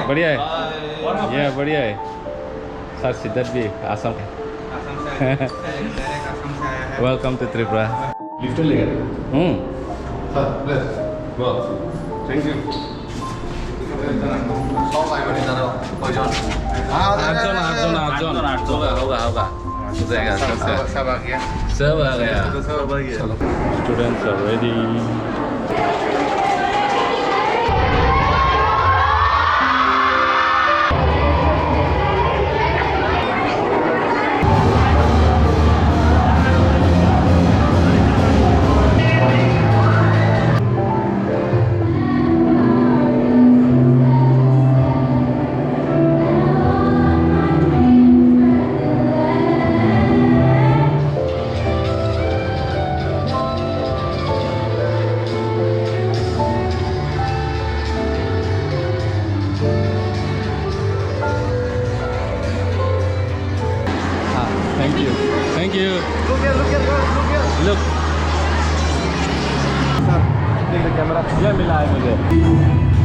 बढ़िया है ये बढ़िया है सर सिद्धार्थ भी Assam welcome to Tripura lift लेगा sir please well thank you आठ होगा हो जाएगा सब आ गया सब आ गया students are ready Thank you. Look here. Look. Sir, take the camera. ये मिला है मुझे